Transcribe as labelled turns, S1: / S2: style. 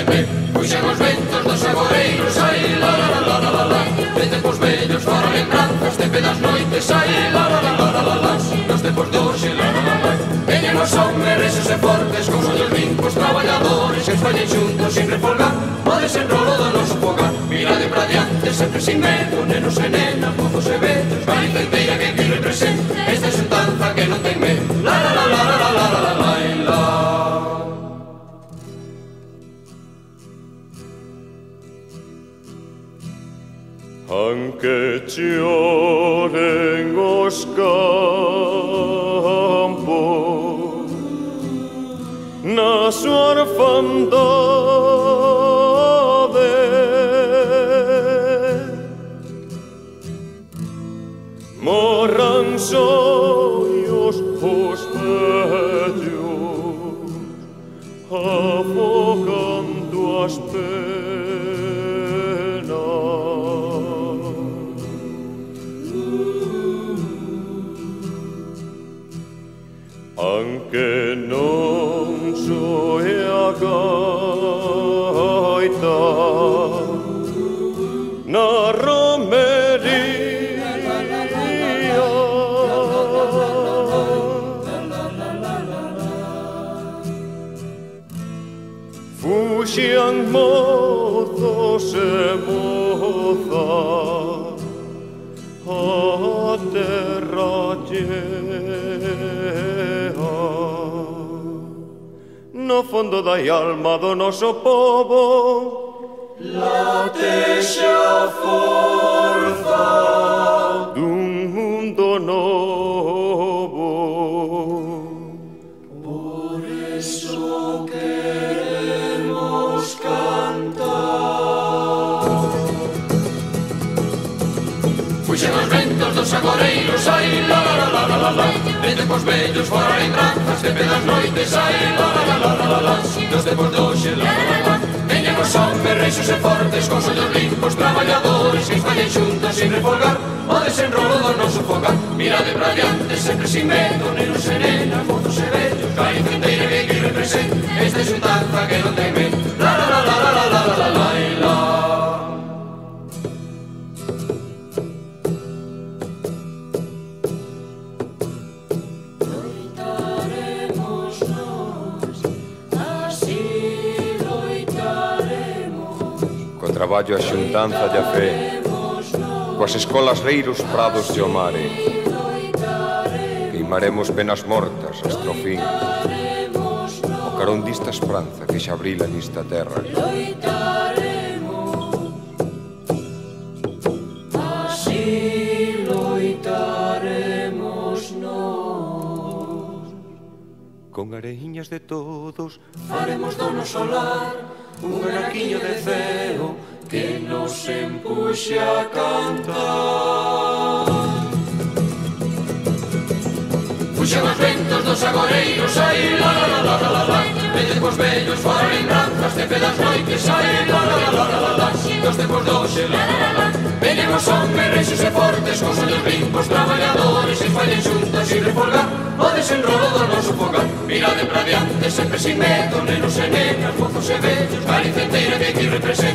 S1: pé. Puxen os ventos dos agoreiros, ai, la la la la la la. De tempos vellos fora lembranzas, de pedas noites, ai, la la la la la la. Nos tempos doxe, la la la la. Veñen os homes resos e fortes, con ollos limpos, traballadores que esfallen xuntos sin refolgar o desenrolo do noso fogar. Mirade pra diante, sempre sin medo, nenos e nenas, mozos e vellos, Galicia inteira que aquí representa esta xuntanza que non ten medo. La la la la la la la la la la.
S2: Anche lloren os campos na súa orfandade, morran sonhos os velhos afogando as penas. Anche non soe a gaita na romería, fuxian mozos e mozas a terra no fondo da alma do noso povo latexa a forza dun mundo novo. Por eso queremos cantar.
S1: Puxen os ventos dos agoreiros, ai, la la la la la la. De tempos vellos fora lembranzas, de pedas noites, ai, la la la la la la. Dos tempos doxe, la la la la. Veñen os homes reixos e fortes, con ollos limpos, traballadores que estallen xuntos sin refolgar o desenrolo do noso fogar. Mirade pra diante, sempre sin medo, nenos e nenas, mozos e vellos, Galicia inteira que aquí representa esta xuntanza que non ten medo. La la la la la la la la la la la.
S3: Traballo a xuntanza de a fé, coas escolas reiros prados de o mare, queimaremos penas mortas hasta o fin, o carón dista esperanza que xa brila nesta terra.
S1: Así loitaremos nós,
S3: con areiñas de todos
S1: faremos do noso lar un arquiño de ceo que nos empuxe a cantar. Puxen os ventos dos agoreiros, ai, la la la la la la. De tempos vellos fora lembranzas, de pedas noites, ai, la la la la la la. Dos tempos doxe, la la la la. Veñen os homes reixos e fortes, con ollos limpos, traballadores que esfallen xuntos sin refolgar o desenrolo do noso fogar. Mirade pra diante, sempre sin medo, nenos e nenas, mozos e vellos, Galicia inteira que aquí representa